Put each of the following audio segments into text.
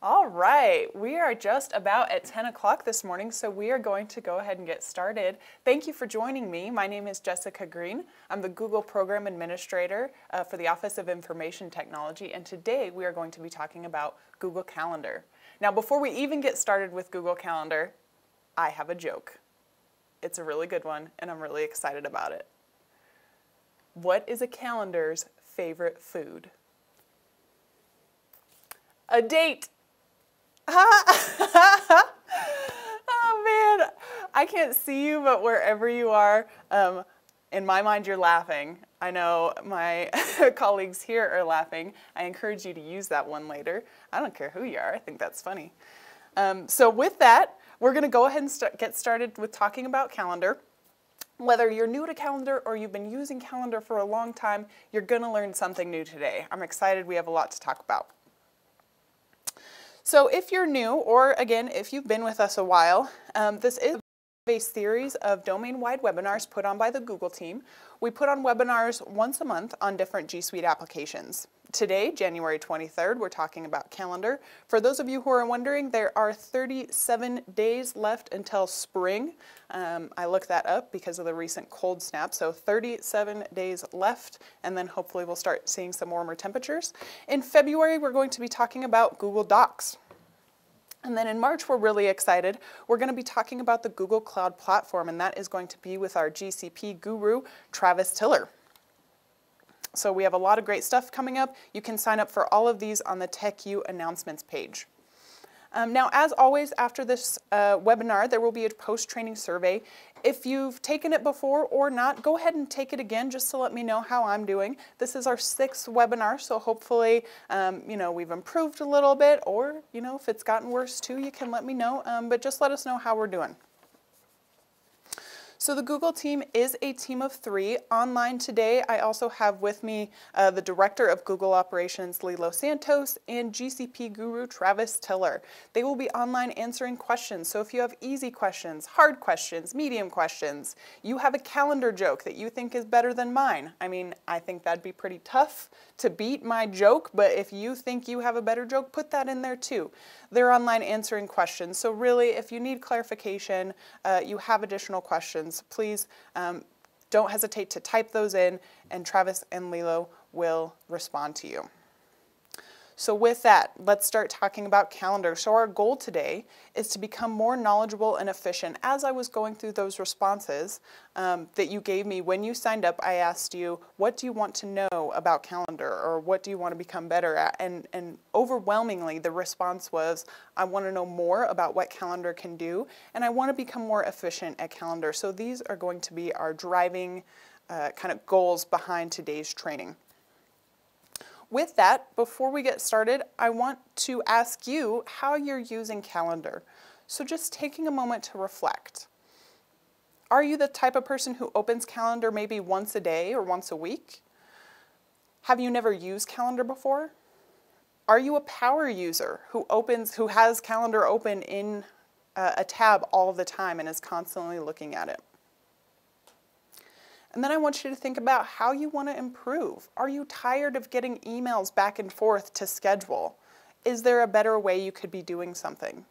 All right, we are just about at 10 o'clock this morning, so we are going to go ahead and get started. Thank you for joining me. My name is Jessica Green. I'm the Google Program Administrator for the Office of Information Technology, and today we are going to be talking about Google Calendar. Now, before we even get started with Google Calendar, I have a joke. It's a really good one, and I'm really excited about it. What is a calendar's favorite food? A date! Oh man, I can't see you, but wherever you are, in my mind you're laughing. I know my colleagues here are laughing. I encourage you to use that one later. I don't care who you are, I think that's funny. So with that, we're going to go ahead and get started with talking about Calendar. Whether you're new to Calendar or you've been using Calendar for a long time, you're going to learn something new today. I'm excited, we have a lot to talk about. So if you're new, or again, if you've been with us a while, this is a series of domain-wide webinars put on by the Google team. We put on webinars once a month on different G Suite applications. Today, January 23rd, we're talking about Calendar. For those of you who are wondering, there are 37 days left until spring. I looked that up because of the recent cold snap, so 37 days left, and then hopefully we'll start seeing some warmer temperatures. In February, we're going to be talking about Google Docs. And then in March, we're really excited. We're going to be talking about the Google Cloud Platform, and that is going to be with our GCP guru, Travis Tiller. So we have a lot of great stuff coming up. You can sign up for all of these on the TechU announcements page. Now, as always, after this webinar, there will be a post-training survey. If you've taken it before or not, go ahead and take it again just to let me know how I'm doing. This is our 6th webinar, so hopefully, we've improved a little bit, or, if it's gotten worse too, you can let me know, but just let us know how we're doing. So the Google team is a team of 3. Online today, I also have with me the Director of Google Operations, Lilo Santos, and GCP guru, Travis Tiller. They will be online answering questions. So if you have easy questions, hard questions, medium questions, you have a calendar joke that you think is better than mine. I mean, I think that'd be pretty tough to beat my joke, but if you think you have a better joke, put that in there too. They're online answering questions. So really, if you need clarification, you have additional questions, please don't hesitate to type those in, and Travis and Lilo will respond to you. So with that, let's start talking about Calendar. So our goal today is to become more knowledgeable and efficient. As I was going through those responses that you gave me when you signed up, I asked you, what do you want to know about Calendar, or what do you want to become better at? And overwhelmingly, the response was, I want to know more about what Calendar can do, and I want to become more efficient at Calendar. So these are going to be our driving kind of goals behind today's training. With that, before we get started, I want to ask you how you're using Calendar. So just taking a moment to reflect. Are you the type of person who opens Calendar maybe once a day or once a week? Have you never used Calendar before? Are you a power user who has Calendar open in a tab all the time and is constantly looking at it? And then I want you to think about how you want to improve. Are you tired of getting emails back and forth to schedule? Is there a better way you could be doing something?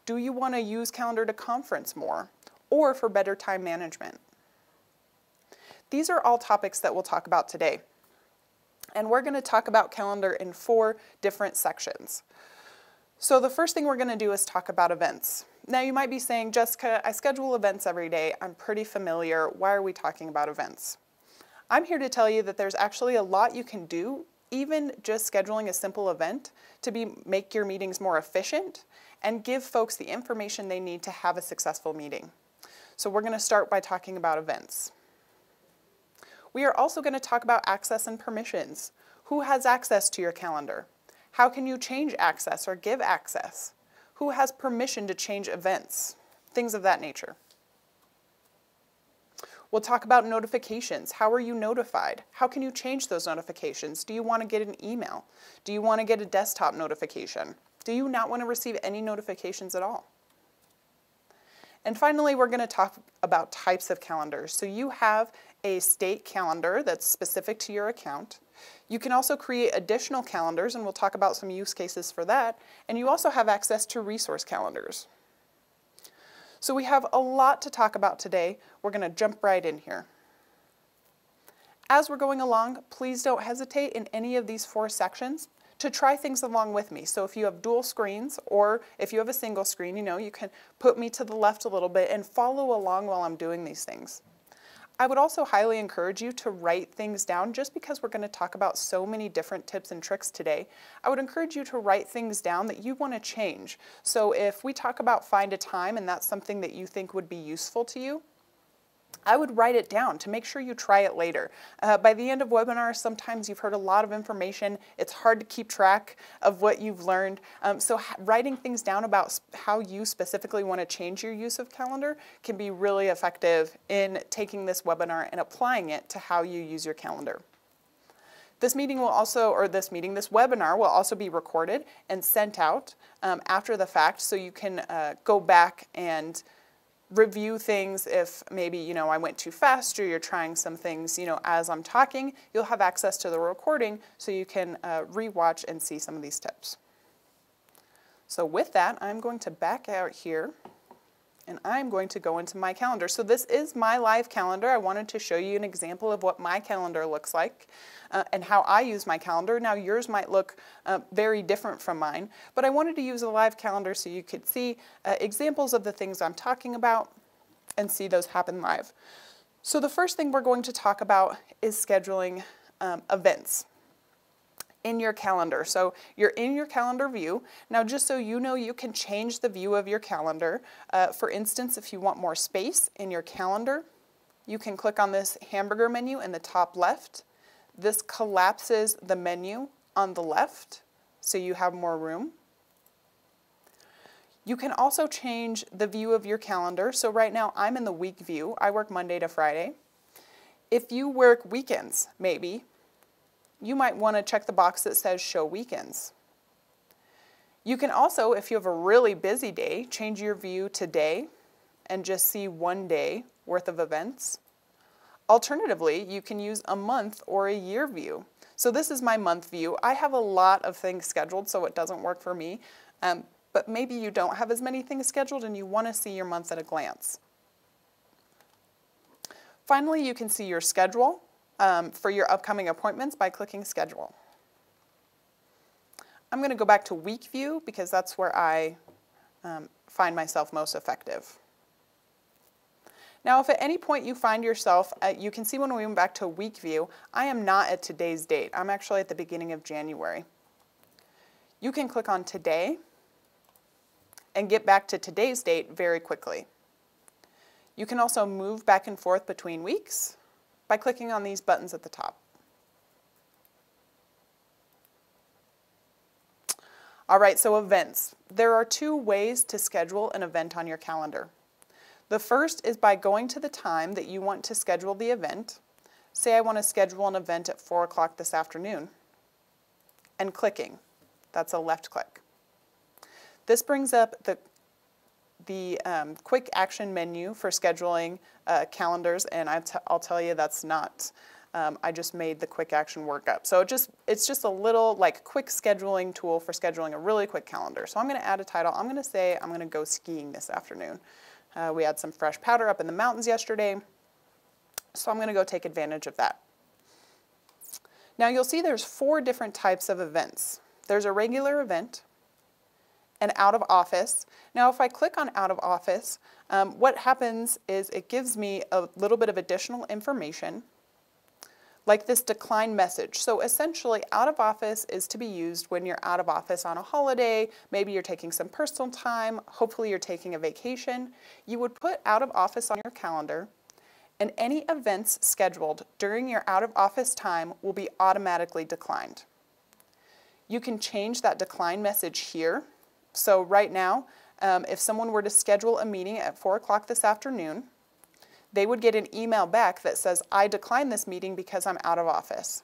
Do you want to use Calendar to conference more, or for better time management? These are all topics that we'll talk about today. And we're going to talk about Calendar in 4 different sections. So the first thing we're going to do is talk about events. Now you might be saying, Jessica, I schedule events every day. I'm pretty familiar. Why are we talking about events? I'm here to tell you that there's actually a lot you can do, even just scheduling a simple event, to make your meetings more efficient and give folks the information they need to have a successful meeting. So we're going to start by talking about events. We are also going to talk about access and permissions. Who has access to your calendar? How can you change access or give access? Who has permission to change events? Things of that nature. We'll talk about notifications. How are you notified? How can you change those notifications? Do you want to get an email? Do you want to get a desktop notification? Do you not want to receive any notifications at all? And finally, we're going to talk about types of calendars. So you have a state calendar that's specific to your account. You can also create additional calendars, and we'll talk about some use cases for that. And you also have access to resource calendars. So we have a lot to talk about today. We're going to jump right in here. As we're going along, please don't hesitate in any of these 4 sections to try things along with me. So if you have dual screens, or if you have a single screen, you can put me to the left a little bit and follow along while I'm doing these things. I would also highly encourage you to write things down. Just because we're going to talk about so many different tips and tricks today, I would encourage you to write things down that you want to change. So if we talk about find a time and that's something that you think would be useful to you, I would write it down to make sure you try it later. By the end of webinars, sometimes you've heard a lot of information. It's hard to keep track of what you've learned. So writing things down about how you specifically want to change your use of calendar can be really effective in taking this webinar and applying it to how you use your calendar. This webinar will also be recorded and sent out after the fact, so you can go back and review things. If maybe, I went too fast, or you're trying some things, as I'm talking, you'll have access to the recording so you can rewatch and see some of these tips. So with that, I'm going to back out here and I'm going to go into my calendar. So this is my live calendar. I wanted to show you an example of what my calendar looks like and how I use my calendar. Now yours might look very different from mine, but I wanted to use a live calendar so you could see examples of the things I'm talking about and see those happen live. So the first thing we're going to talk about is scheduling events in your calendar. So you're in your calendar view. Now, just so you know, you can change the view of your calendar. For instance, if you want more space in your calendar, you can click on this hamburger menu in the top left. This collapses the menu on the left, so you have more room. You can also change the view of your calendar. So right now, I'm in the week view. I work Monday to Friday. If you work weekends, maybe, you might want to check the box that says Show Weekends. You can also, if you have a really busy day, change your view to day and just see one day worth of events. Alternatively, you can use a month or a year view. So this is my month view. I have a lot of things scheduled, so it doesn't work for me. But maybe you don't have as many things scheduled and you want to see your month at a glance. Finally, you can see your schedule for your upcoming appointments by clicking Schedule. I'm going to go back to Week View because that's where I find myself most effective. Now, if at any point you find yourself, you can see when we went back to Week View, I am not at today's date. I'm actually at the beginning of January. You can click on Today and get back to today's date very quickly. You can also move back and forth between weeks by clicking on these buttons at the top. All right, so events. There are 2 ways to schedule an event on your calendar. The first is by going to the time that you want to schedule the event. Say I want to schedule an event at 4 o'clock this afternoon, and clicking. That's a left click. This brings up the quick action menu for scheduling calendars, and I'll tell you that's not, I just made the quick action workup. So it's just a little quick scheduling tool for scheduling a really quick calendar. So I'm going to add a title. I'm going to say I'm going to go skiing this afternoon. We had some fresh powder up in the mountains yesterday, so I'm going to go take advantage of that. Now you'll see there's 4 different types of events. There's a regular event, an out of office. Now if I click on out of office, what happens is it gives me a little bit of additional information, like this decline message. So essentially, out of office is to be used when you're out of office on a holiday, maybe you're taking some personal time, hopefully you're taking a vacation. You would put out of office on your calendar, and any events scheduled during your out of office time will be automatically declined. You can change that decline message here. So right now, if someone were to schedule a meeting at 4 o'clock this afternoon, they would get an email back that says, I declined this meeting because I'm out of office.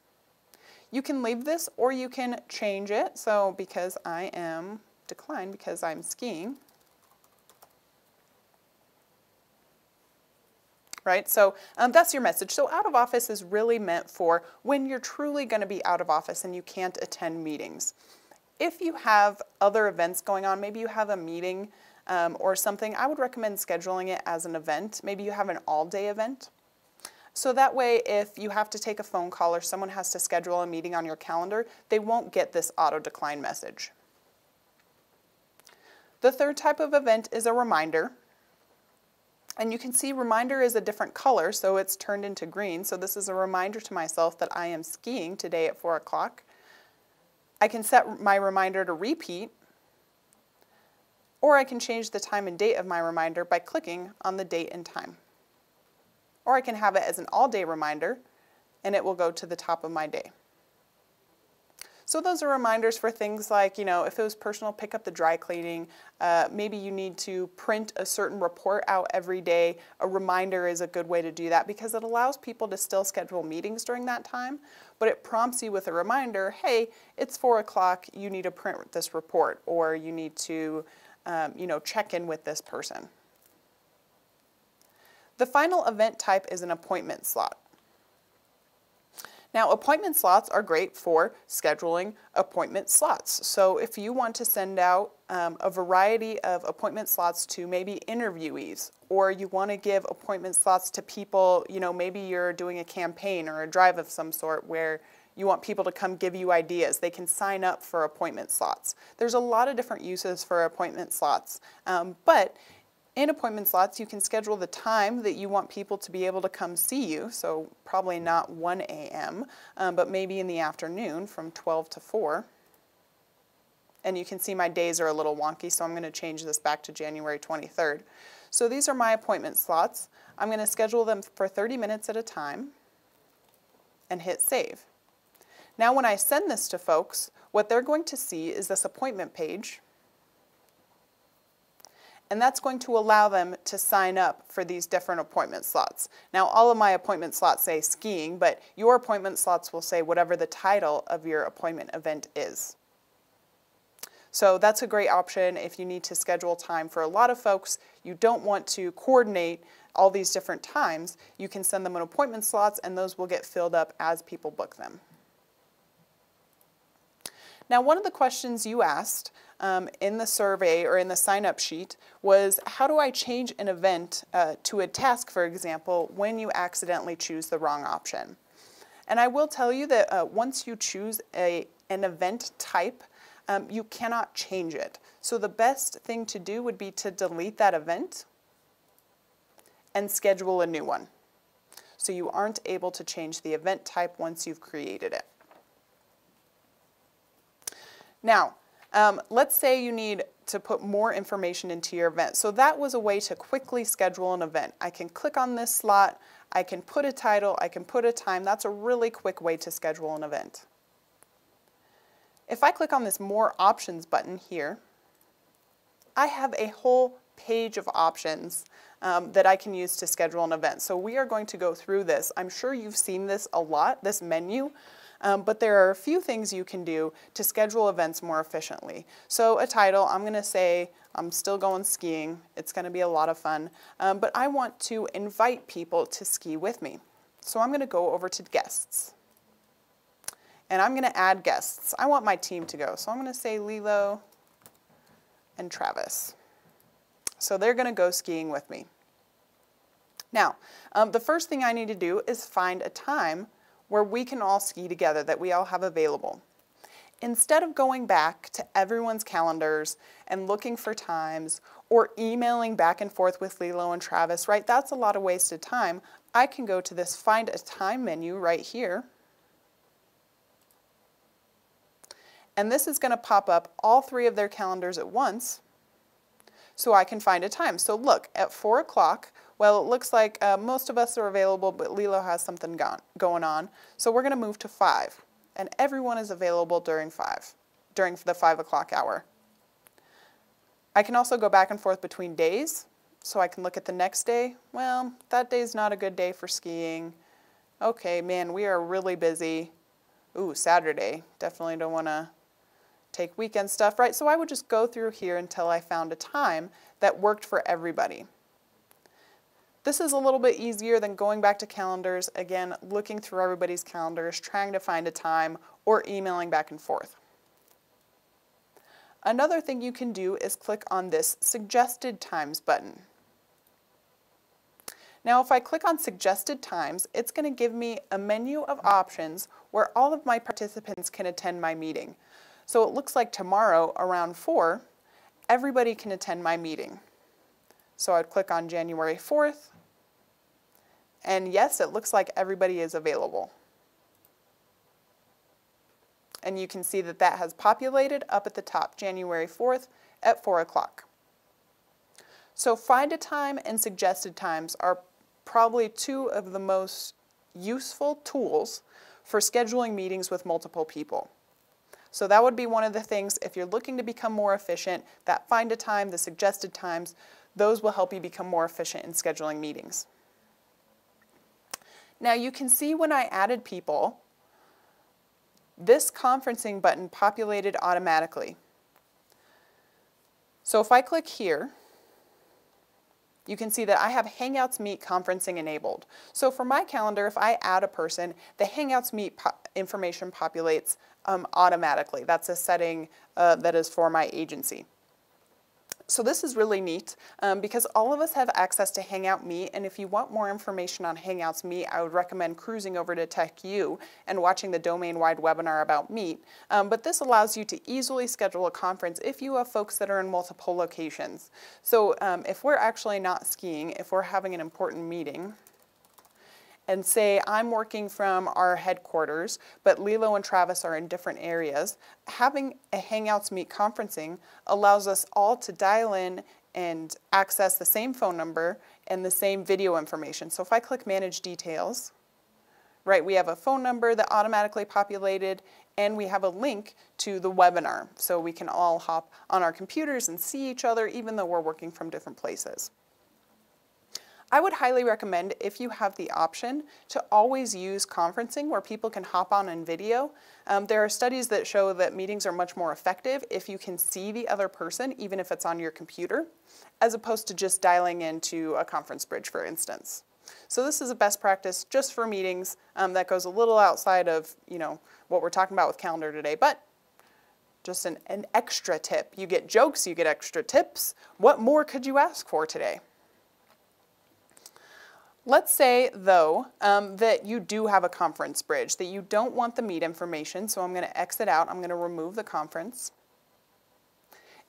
You can leave this or you can change it. So because I am declined because I'm skiing, right? So that's your message. So out of office is really meant for when you're truly going to be out of office and you can't attend meetings. If you have other events going on, maybe you have a meeting or something, I would recommend scheduling it as an event. Maybe you have an all-day event. So that way, if you have to take a phone call or someone has to schedule a meeting on your calendar, they won't get this auto decline message. The third type of event is a reminder. And you can see reminder is a different color, so it's turned into green. So this is a reminder to myself that I am skiing today at 4 o'clock. I can set my reminder to repeat, or I can change the time and date of my reminder by clicking on the date and time. Or I can have it as an all-day reminder, and it will go to the top of my day. So those are reminders for things like, if it was personal, pick up the dry cleaning. Maybe you need to print a certain report out every day. A reminder is a good way to do that because it allows people to still schedule meetings during that time, but it prompts you with a reminder, hey, it's 4 o'clock, you need to print this report, or you need to check in with this person. The final event type is an appointment slot. Now, appointment slots are great for scheduling appointment slots. So if you want to send out a variety of appointment slots to maybe interviewees, or you want to give appointment slots to people, maybe you're doing a campaign or a drive of some sort where you want people to come give you ideas, they can sign up for appointment slots. There's a lot of different uses for appointment slots, but in appointment slots, you can schedule the time that you want people to be able to come see you, so probably not 1 a.m., but maybe in the afternoon from 12 to 4. And you can see my days are a little wonky, so I'm going to change this back to January 23rd. So these are my appointment slots. I'm going to schedule them for 30 minutes at a time and hit save. Now when I send this to folks, what they're going to see is this appointment page, and that's going to allow them to sign up for these different appointment slots. Now, all of my appointment slots say skiing, but your appointment slots will say whatever the title of your appointment event is. So that's a great option if you need to schedule time for a lot of folks. You don't want to coordinate all these different times. You can send them an appointment slots, and those will get filled up as people book them. Now, one of the questions you asked in the survey or in the sign-up sheet was, how do I change an event to a task, for example, when you accidentally choose the wrong option? And I will tell you that once you choose an event type, you cannot change it. So the best thing to do would be to delete that event and schedule a new one. So you aren't able to change the event type once you've created it. Now, let's say you need to put more information into your event. So that was a way to quickly schedule an event. I can click on this slot, I can put a title, I can put a time. That's a really quick way to schedule an event. If I click on this More Options button here, I have a whole page of options that I can use to schedule an event. So we are going to go through this. I'm sure you've seen this a lot, this menu. But there are a few things you can do to schedule events more efficiently. So a title, I'm going to say I'm still going skiing. It's going to be a lot of fun. But I want to invite people to ski with me. So I'm going to go over to guests. And I'm going to add guests. I want my team to go. So I'm going to say Lilo and Travis. So they're going to go skiing with me. Now, the first thing I need to do is find a time where we can all ski together, that we all have available. Instead of going back to everyone's calendars and looking for times or emailing back and forth with Lilo and Travis, right, that's a lot of wasted time, I can go to this Find a Time menu right here. And this is going to pop up all 3 of their calendars at once so I can find a time. So look, at 4 o'clock, well, it looks like most of us are available, but Lilo has something going on. So we're going to move to 5. And everyone is available during the 5 o'clock hour. I can also go back and forth between days. So I can look at the next day. Well, that day's not a good day for skiing. Okay, man, we are really busy. Ooh, Saturday. Definitely don't want to take weekend stuff, right? So I would just go through here until I found a time that worked for everybody. This is a little bit easier than going back to calendars, again, looking through everybody's calendars, trying to find a time, or emailing back and forth. Another thing you can do is click on this Suggested Times button. Now, if I click on Suggested Times, it's going to give me a menu of options where all of my participants can attend my meeting. So it looks like tomorrow around 4, everybody can attend my meeting. So I'd click on January 4th, and yes, it looks like everybody is available. And you can see that that has populated up at the top, January 4th at 4 o'clock. So Find a Time and Suggested Times are probably two of the most useful tools for scheduling meetings with multiple people. So that would be one of the things, if you're looking to become more efficient, that Find a Time, the Suggested Times, those will help you become more efficient in scheduling meetings. Now you can see when I added people, this conferencing button populated automatically. So if I click here, you can see that I have Hangouts Meet conferencing enabled. So for my calendar, if I add a person, the Hangouts Meet information populates automatically. That's a setting that is for my agency. So this is really neat because all of us have access to Hangout Meet, and if you want more information on Hangouts Meet, I would recommend cruising over to TechU and watching the domain-wide webinar about Meet. But this allows you to easily schedule a conference if you have folks that are in multiple locations. So if we're actually not skiing, if we're having an important meeting, and say I'm working from our headquarters, but Lilo and Travis are in different areas, having a Hangouts Meet conferencing allows us all to dial in and access the same phone number and the same video information. So if I click Manage Details, right, we have a phone number that automatically populated, and we have a link to the webinar. So we can all hop on our computers and see each other even though we're working from different places. I would highly recommend, if you have the option, to always use conferencing where people can hop on in video. There are studies that show that meetings are much more effective if you can see the other person, even if it's on your computer, as opposed to just dialing into a conference bridge, for instance. So this is a best practice just for meetings that goes a little outside of, what we're talking about with calendar today, but just an extra tip. You get jokes, you get extra tips. What more could you ask for today? Let's say, though, that you do have a conference bridge, that you don't want the Meet information, so I'm going to exit out. I'm going to remove the conference.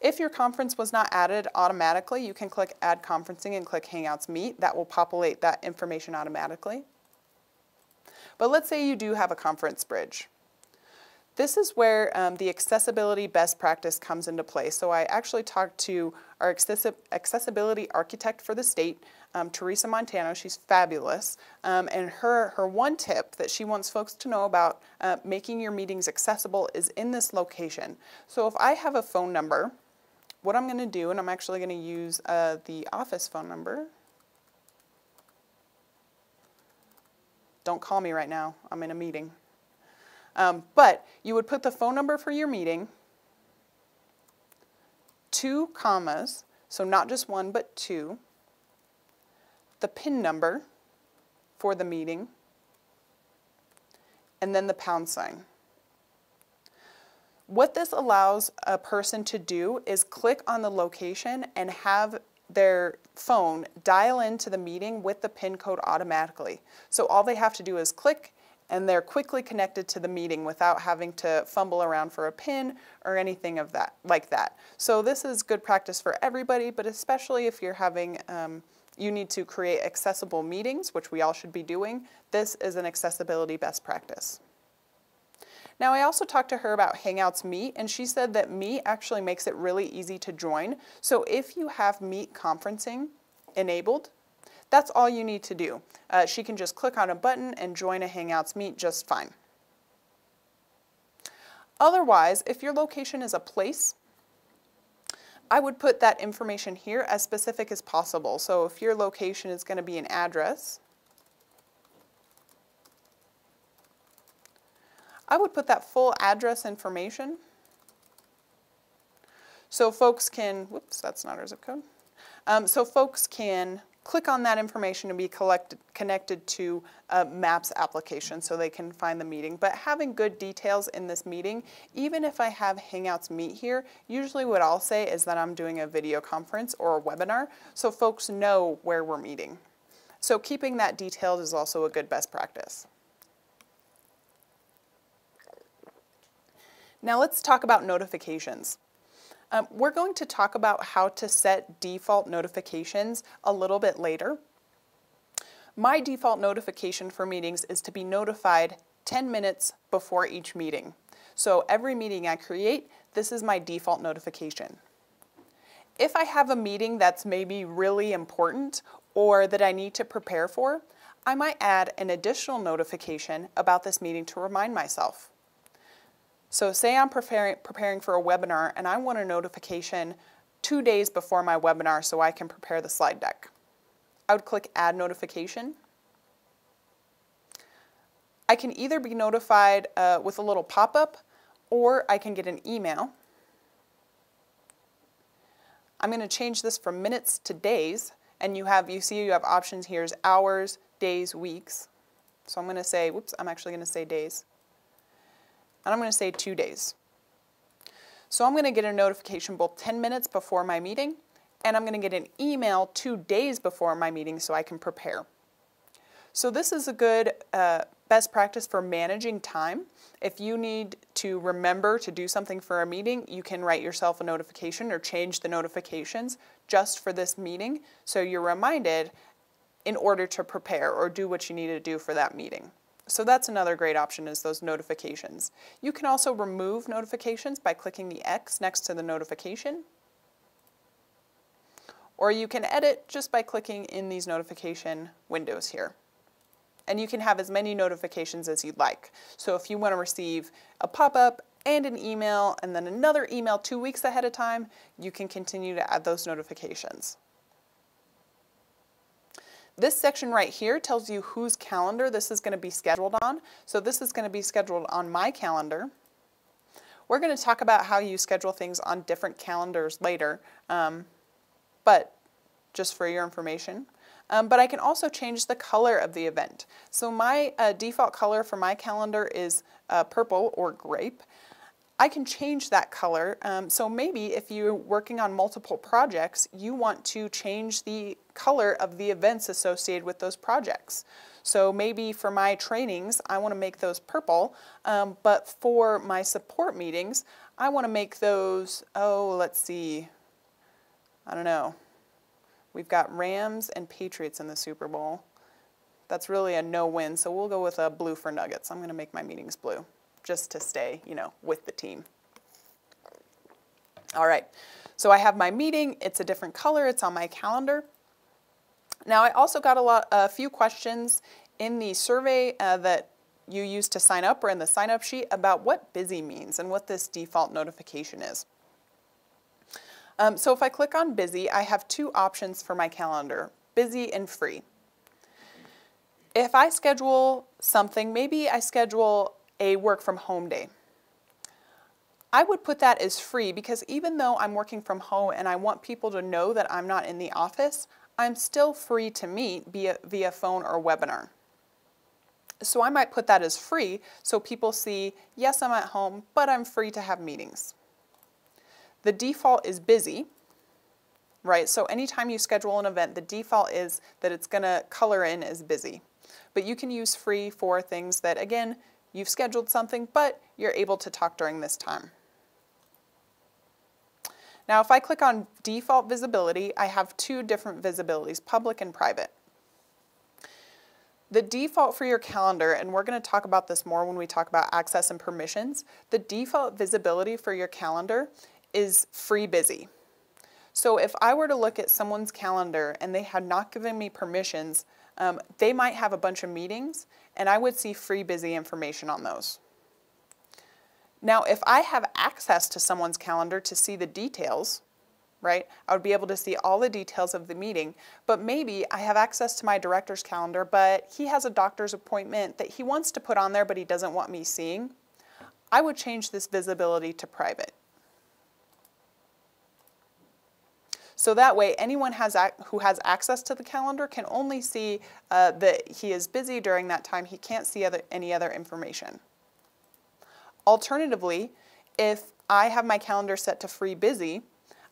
If your conference was not added automatically, you can click Add Conferencing and click Hangouts Meet. That will populate that information automatically. But let's say you do have a conference bridge. This is where the accessibility best practice comes into play. So I actually talked to our accessibility architect for the state, Teresa Montano. She's fabulous. And her one tip that she wants folks to know about making your meetings accessible is in this location. So if I have a phone number, what I'm going to do, and I'm actually going to use the office phone number. Don't call me right now. I'm in a meeting. But you would put the phone number for your meeting, 2 commas, so not just 1 but 2, the PIN number for the meeting, and then the #. What this allows a person to do is click on the location and have their phone dial into the meeting with the PIN code automatically. So all they have to do is click, and they're quickly connected to the meeting without having to fumble around for a PIN or anything of that, like that. So this is good practice for everybody, but especially if you're having, you need to create accessible meetings, which we all should be doing. This is an accessibility best practice. Now, I also talked to her about Hangouts Meet, and she said that Meet actually makes it really easy to join. So if you have Meet conferencing enabled, that's all you need to do. She can just click on a button and join a Hangouts Meet just fine. Otherwise, if your location is a place, I would put that information here as specific as possible. So if your location is going to be an address, I would put that full address information so folks can, whoops, that's not our zip code. So folks can click on that information and be connected to a Maps application so they can find the meeting. But having good details in this meeting, even if I have Hangouts Meet here, usually what I'll say is that I'm doing a video conference or a webinar so folks know where we're meeting. So keeping that detailed is also a good best practice. Now let's talk about notifications. We're going to talk about how to set default notifications a little bit later. My default notification for meetings is to be notified 10 minutes before each meeting. So every meeting I create, this is my default notification. If I have a meeting that's maybe really important or that I need to prepare for, I might add an additional notification about this meeting to remind myself. So say I'm preparing for a webinar and I want a notification 2 days before my webinar so I can prepare the slide deck. I would click Add Notification. I can either be notified with a little pop-up or I can get an email. I'm going to change this from minutes to days, and you see you have options here as hours, days, weeks. So I'm going to say, I'm actually going to say days. And I'm going to say 2 days. So I'm going to get a notification both 10 minutes before my meeting, and I'm going to get an email 2 days before my meeting so I can prepare. So this is a good best practice for managing time. If you need to remember to do something for a meeting, you can write yourself a notification or change the notifications just for this meeting so you're reminded in order to prepare or do what you need to do for that meeting. So that's another great option, is those notifications. You can also remove notifications by clicking the X next to the notification. Or you can edit just by clicking in these notification windows here. And you can have as many notifications as you'd like. So if you want to receive a pop-up and an email and then another email 2 weeks ahead of time, you can continue to add those notifications. This section right here tells you whose calendar this is going to be scheduled on. So this is going to be scheduled on my calendar. We're going to talk about how you schedule things on different calendars later, but just for your information. But I can also change the color of the event. So my default color for my calendar is purple or grape. I can change that color. So maybe if you're working on multiple projects, you want to change the color of the events associated with those projects. So maybe for my trainings, I want to make those purple, but for my support meetings, I want to make those, let's see, I don't know. We've got Rams and Patriots in the Super Bowl. That's really a no-win, so we'll go with a blue for Nuggets. I'm going to make my meetings blue, just to stay, with the team. All right, so I have my meeting. It's a different color. It's on my calendar. Now, I also got a few questions in the survey that you used to sign up or in the sign-up sheet about what busy means and what this default notification is. So if I click on busy, I have two options for my calendar, busy and free. If I schedule something, maybe I schedule a work from home day. I would put that as free because even though I'm working from home and I want people to know that I'm not in the office, I'm still free to meet via phone or webinar. So I might put that as free so people see, yes, I'm at home, but I'm free to have meetings. The default is busy, right? So anytime you schedule an event, the default is that it's going to color in as busy. But you can use free for things that, again, you've scheduled something, but you're able to talk during this time. Now, if I click on default visibility, I have two different visibilities, public and private. The default for your calendar, and we're going to talk about this more when we talk about access and permissions, the default visibility for your calendar is free busy. So if I were to look at someone's calendar and they had not given me permissions, they might have a bunch of meetings and I would see free busy information on those. Now, if I have access to someone's calendar to see the details, right, I would be able to see all the details of the meeting, but maybe I have access to my director's calendar, but he has a doctor's appointment that he wants to put on there, but he doesn't want me seeing, I would change this visibility to private. So that way, anyone who has access to the calendar can only see that he is busy during that time. He can't see any other information. Alternatively, if I have my calendar set to free busy,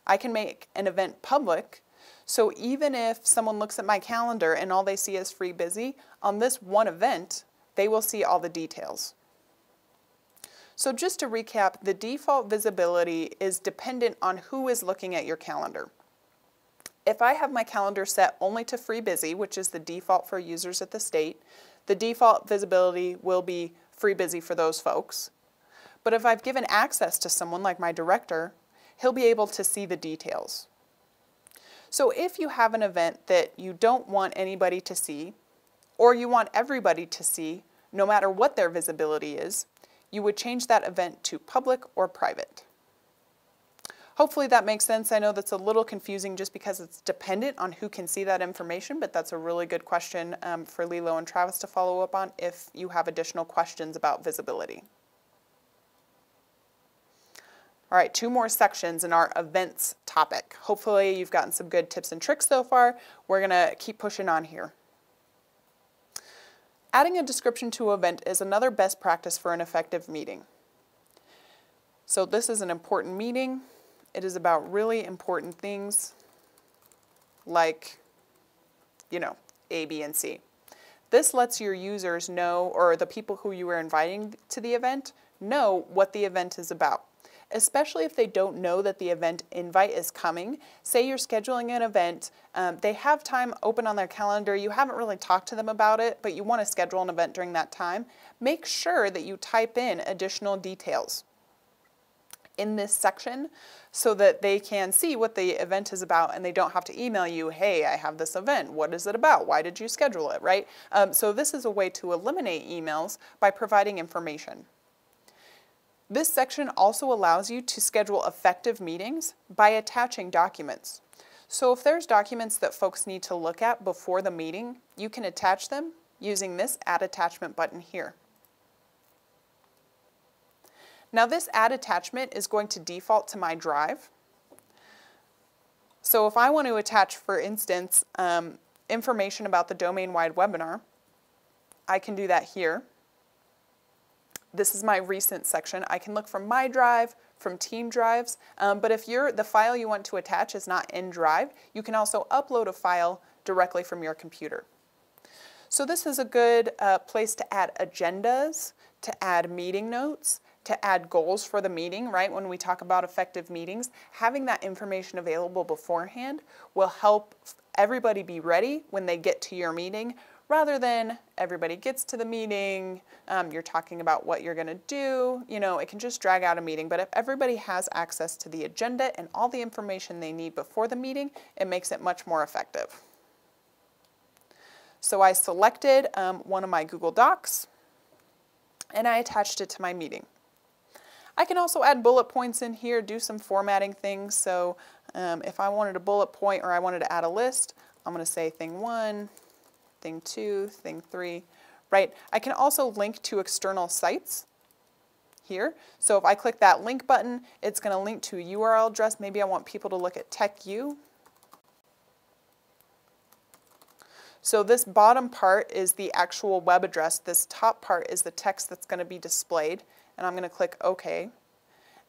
I can make an event public. So even if someone looks at my calendar and all they see is free busy, on this one event, they will see all the details. So just to recap, the default visibility is dependent on who is looking at your calendar. If I have my calendar set only to free busy, which is the default for users at the state, the default visibility will be free busy for those folks. But if I've given access to someone like my director, he'll be able to see the details. So if you have an event that you don't want anybody to see, or you want everybody to see, no matter what their visibility is, you would change that event to public or private. Hopefully that makes sense. I know that's a little confusing just because it's dependent on who can see that information, but that's a really good question for Lilo and Travis to follow up on if you have additional questions about visibility. All right, 2 more sections in our events topic. Hopefully you've gotten some good tips and tricks so far. We're gonna keep pushing on here. Adding a description to an event is another best practice for an effective meeting. So this is an important meeting. It is about really important things like, A, B, and C. This lets your users know, or the people who you are inviting to the event, know what the event is about. Especially if they don't know that the event invite is coming. Say you're scheduling an event, they have time open on their calendar, you haven't really talked to them about it, but you want to schedule an event during that time. Make sure that you type in additional details in this section so that they can see what the event is about and they don't have to email you, hey, I have this event, what is it about, why did you schedule it, right? So this is a way to eliminate emails by providing information. This section also allows you to schedule effective meetings by attaching documents. So if there's documents that folks need to look at before the meeting, you can attach them using this Add Attachment button here. Now this Add Attachment is going to default to my drive. So if I want to attach, for instance, information about the domain-wide webinar, I can do that here. This is my recent section. I can look from my drive, from team drives, but if the file you want to attach is not in Drive, you can also upload a file directly from your computer. So this is a good place to add agendas, to add meeting notes, to add goals for the meeting, right? When we talk about effective meetings, having that information available beforehand will help everybody be ready when they get to your meeting, rather than everybody gets to the meeting, you're talking about what you're gonna do, it can just drag out a meeting. But if everybody has access to the agenda and all the information they need before the meeting, it makes it much more effective. So I selected one of my Google Docs and I attached it to my meeting. I can also add bullet points in here, do some formatting things. So if I wanted a bullet point or I wanted to add a list, I'm gonna say thing 1, thing 2, thing 3, right? I can also link to external sites here. So if I click that link button, it's going to link to a URL address. Maybe I want people to look at TechU. So this bottom part is the actual web address. This top part is the text that's going to be displayed. And I'm going to click OK.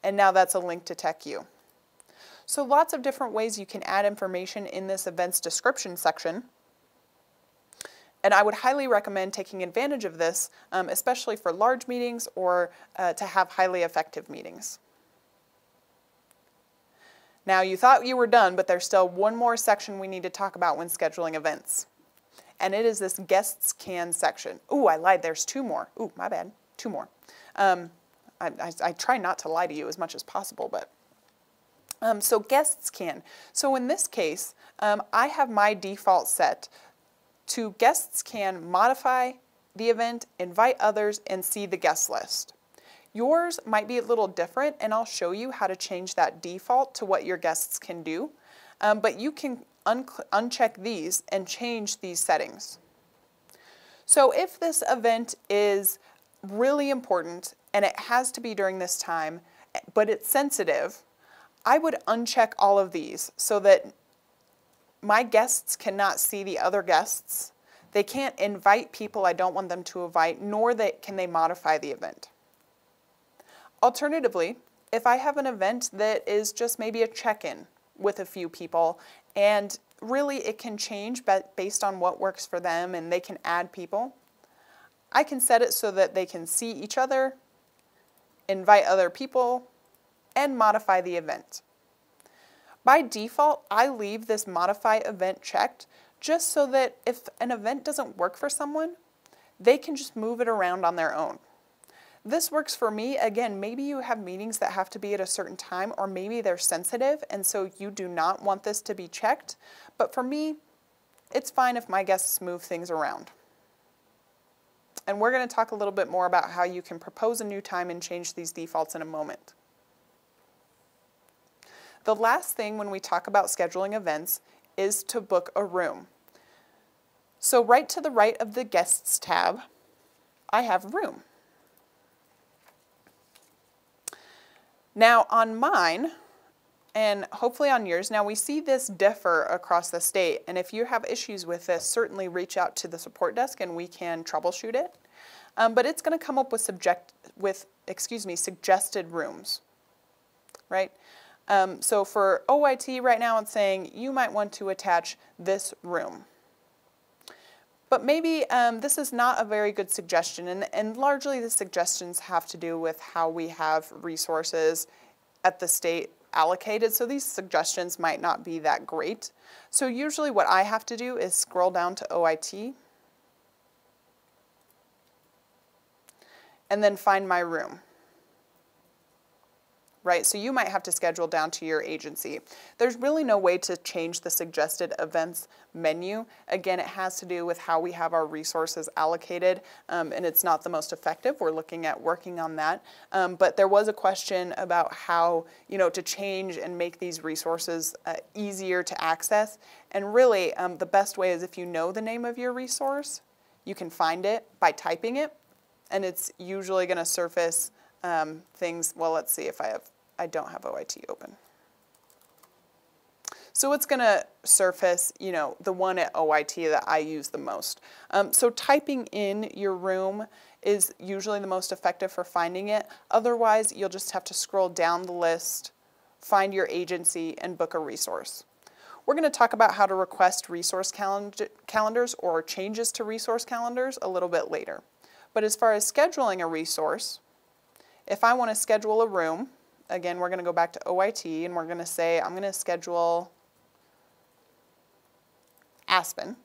And now that's a link to TechU. So lots of different ways you can add information in this events description section. And I would highly recommend taking advantage of this, especially for large meetings or to have highly effective meetings. Now you thought you were done, but there's still one more section we need to talk about when scheduling events. And it is this Guests Can section. Ooh, I lied, there's 2 more. Ooh, my bad, 2 more. I try not to lie to you as much as possible, but so Guests Can. So in this case, I have my default set to guests can modify the event, invite others, and see the guest list. Yours might be a little different, and I'll show you how to change that default to what your guests can do. But you can uncheck these and change these settings. So if this event is really important and it has to be during this time, but it's sensitive, I would uncheck all of these so that my guests cannot see the other guests. They can't invite people I don't want them to invite, nor can they modify the event. Alternatively, if I have an event that is just maybe a check-in with a few people, and really it can change based on what works for them and they can add people, I can set it so that they can see each other, invite other people, and modify the event. By default, I leave this modify event checked just so that if an event doesn't work for someone, they can just move it around on their own. This works for me. Again, maybe you have meetings that have to be at a certain time, or maybe they're sensitive, and so you do not want this to be checked. But for me, it's fine if my guests move things around. And we're going to talk a little bit more about how you can propose a new time and change these defaults in a moment. The last thing when we talk about scheduling events is to book a room. So right to the right of the Guests tab, I have Room. Now on mine, and hopefully on yours, now we see this differ across the state, and if you have issues with this, certainly reach out to the support desk and we can troubleshoot it. But it's going to come up with suggested rooms, right? So for OYT right now, it's saying you might want to attach this room. But maybe this is not a very good suggestion, and largely the suggestions have to do with how we have resources at the state allocated, so these suggestions might not be that great. So usually what I have to do is scroll down to OIT and then find my room. Right, so you might have to schedule down to your agency. There's really no way to change the suggested events menu. Again, it has to do with how we have our resources allocated, and it's not the most effective. We're looking at working on that. But there was a question about how, to change and make these resources easier to access. And really, the best way is if you know the name of your resource, you can find it by typing it, and it's usually going to surface things. Well, let's see if I don't have OIT open. So it's going to surface, the one at OIT that I use the most. So typing in your room is usually the most effective for finding it. Otherwise, you'll just have to scroll down the list, find your agency, and book a resource. We're going to talk about how to request resource calendars or changes to resource calendars a little bit later. But as far as scheduling a resource, if I want to schedule a room, again, we're going to go back to OIT and we're going to say, I'm going to schedule Aspen.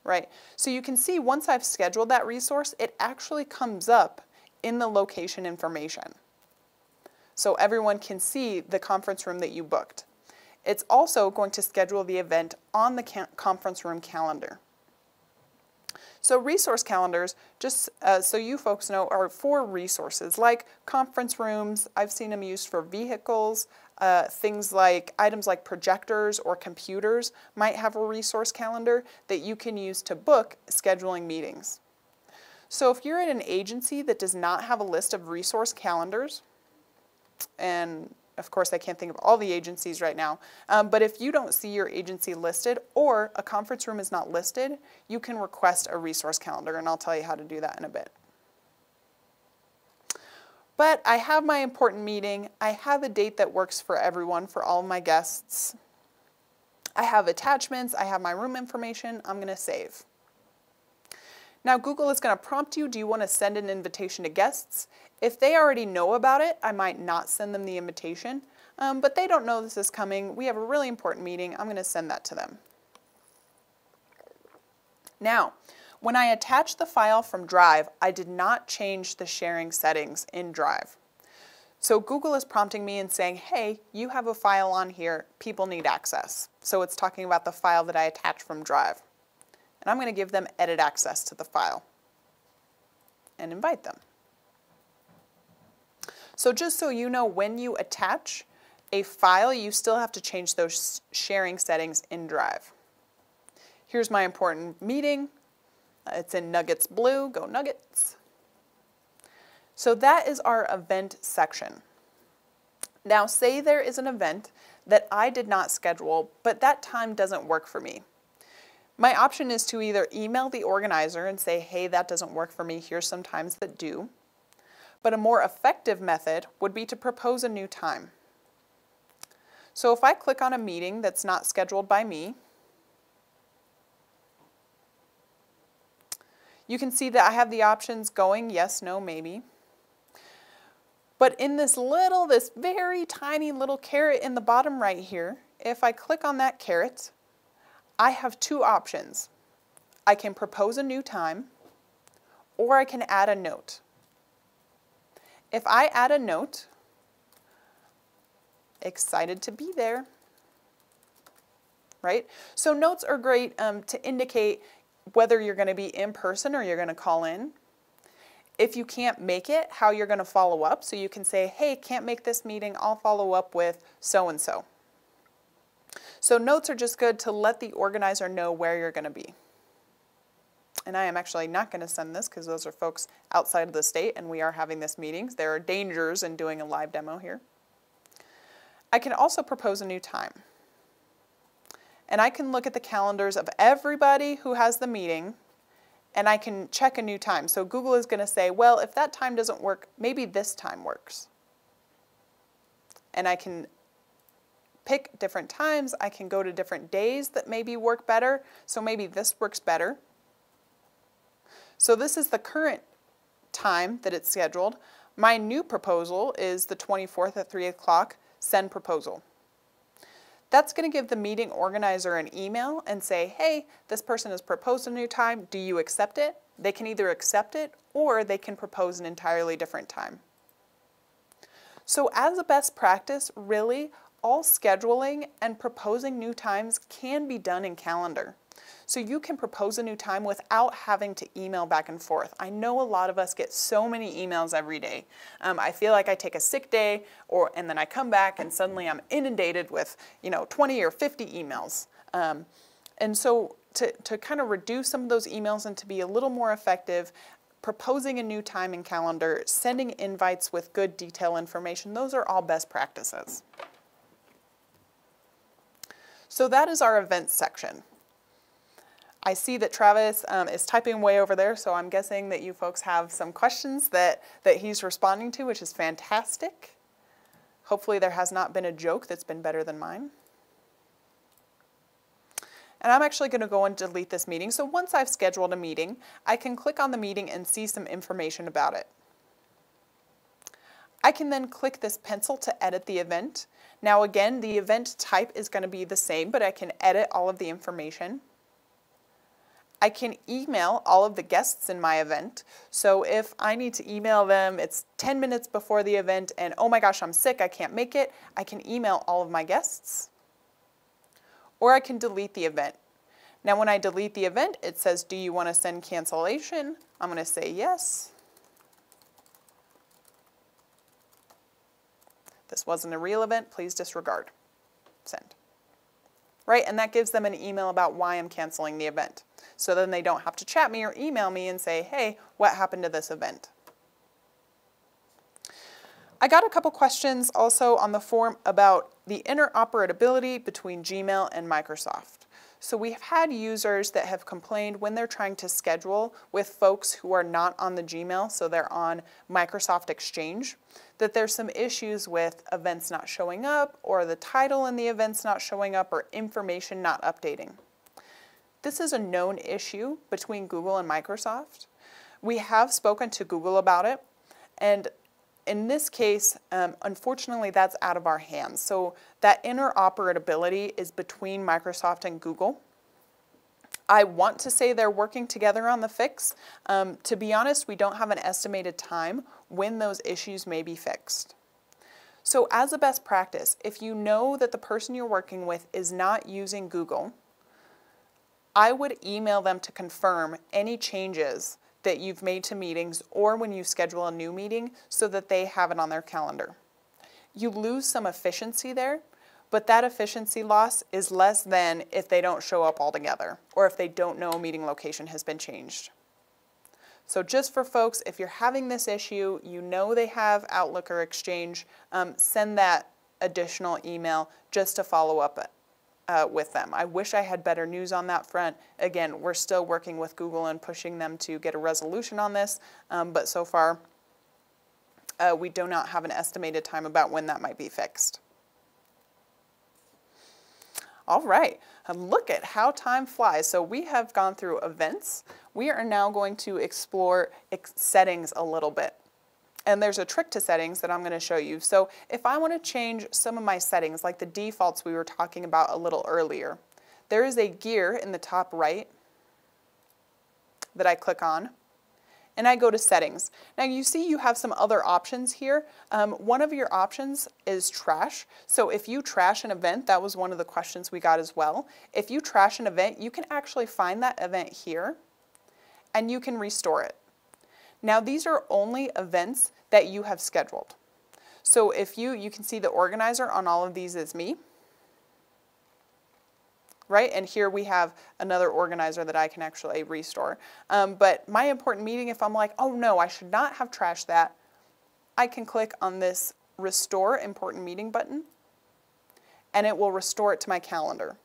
Right? So you can see once I've scheduled that resource, it actually comes up in the location information. So everyone can see the conference room that you booked. It's also going to schedule the event on the conference room calendar. So resource calendars, just so you folks know, are for resources like conference rooms. I've seen them used for vehicles. Things like items like projectors or computers might have a resource calendar that you can use to book scheduling meetings. So if you're at an agency that does not have a list of resource calendars, and of course, I can't think of all the agencies right now, but if you don't see your agency listed or a conference room is not listed, you can request a resource calendar, and I'll tell you how to do that in a bit. But I have my important meeting. I have a date that works for everyone, for all of my guests. I have attachments. I have my room information. I'm going to save. Now Google is going to prompt you, do you want to send an invitation to guests? If they already know about it, I might not send them the invitation, but they don't know this is coming. We have a really important meeting. I'm going to send that to them. Now, when I attach the file from Drive, I did not change the sharing settings in Drive. So Google is prompting me and saying, hey, you have a file on here. People need access. So it's talking about the file that I attached from Drive. And I'm going to give them edit access to the file and invite them. So just so you know, when you attach a file, you still have to change those sharing settings in Drive. Here's my important meeting. It's in Nuggets blue. Go Nuggets. So that is our event section. Now say there is an event that I did not schedule, but that time doesn't work for me. My option is to either email the organizer and say, hey, that doesn't work for me, here's some times that do. But a more effective method would be to propose a new time. So if I click on a meeting that's not scheduled by me, you can see that I have the options going yes, no, maybe. But in this very tiny little caret in the bottom right here, if I click on that caret, I have two options. I can propose a new time, or I can add a note. If I add a note, excited to be there, right? So notes are great to indicate whether you're going to be in person or you're going to call in. If you can't make it, how you're going to follow up. So you can say, hey, can't make this meeting, I'll follow up with so-and-so. So notes are just good to let the organizer know where you're going to be. And I am actually not going to send this because those are folks outside of the state and we are having this meeting. There are dangers in doing a live demo here. I can also propose a new time. And I can look at the calendars of everybody who has the meeting and I can check a new time. So Google is going to say, well, if that time doesn't work, maybe this time works. And I can pick different times. I can go to different days that maybe work better. So maybe this works better. So this is the current time that it's scheduled. My new proposal is the 24th at 3 o'clock, send proposal. That's going to give the meeting organizer an email and say, hey, this person has proposed a new time. Do you accept it? They can either accept it or they can propose an entirely different time. So as a best practice, really, all scheduling and proposing new times can be done in Calendar. So you can propose a new time without having to email back and forth. I know a lot of us get so many emails every day. I feel like I take a sick day and then I come back and suddenly I'm inundated with 20 or 50 emails. And so to kind of reduce some of those emails and to be a little more effective, proposing a new time in Calendar, sending invites with good detail information, those are all best practices. So that is our events section. I see that Travis is typing away over there, so I'm guessing that you folks have some questions that he's responding to, which is fantastic. Hopefully there has not been a joke that's been better than mine. And I'm actually going to go and delete this meeting. So once I've scheduled a meeting, I can click on the meeting and see some information about it. I can then click this pencil to edit the event. Now again, the event type is going to be the same, but I can edit all of the information. I can email all of the guests in my event. So if I need to email them, it's 10 minutes before the event and oh my gosh, I'm sick, I can't make it, I can email all of my guests. Or I can delete the event. Now when I delete the event, it says, do you want to send cancellation? I'm going to say yes. This wasn't a real event, please disregard. Send. Right, and that gives them an email about why I'm canceling the event. So then they don't have to chat me or email me and say, hey, what happened to this event? I got a couple questions also on the form about the interoperability between Gmail and Microsoft. So we've had users that have complained when they're trying to schedule with folks who are not on the Gmail, so they're on Microsoft Exchange, that there's some issues with events not showing up or the title in the events not showing up or information not updating. This is a known issue between Google and Microsoft. We have spoken to Google about it, and in this case, unfortunately, that's out of our hands. So that interoperability is between Microsoft and Google. I want to say they're working together on the fix. To be honest, we don't have an estimated time when those issues may be fixed. So as a best practice, if you know that the person you're working with is not using Google, I would email them to confirm any changes that you've made to meetings or when you schedule a new meeting so that they have it on their calendar. You lose some efficiency there, but that efficiency loss is less than if they don't show up altogether or if they don't know a meeting location has been changed. So just for folks, if you're having this issue, you know they have Outlook or Exchange, send that additional email just to follow up with them. I wish I had better news on that front. Again, we're still working with Google and pushing them to get a resolution on this, but so far we do not have an estimated time about when that might be fixed. All right, look at how time flies. So we have gone through events. We are now going to explore settings a little bit. And there's a trick to settings that I'm going to show you. So if I want to change some of my settings, like the defaults we were talking about a little earlier, there is a gear in the top right that I click on, and I go to settings. Now you see you have some other options here. One of your options is trash. So if you trash an event, that was one of the questions we got as well. If you trash an event, you can actually find that event here, and you can restore it. Now these are only events that you have scheduled. So if you can see the organizer on all of these is me, right? And here we have another organizer that I can actually restore. But my important meeting, if I'm like, oh no, I should not have trashed that, I can click on this Restore Important Meeting button, and it will restore it to my calendar.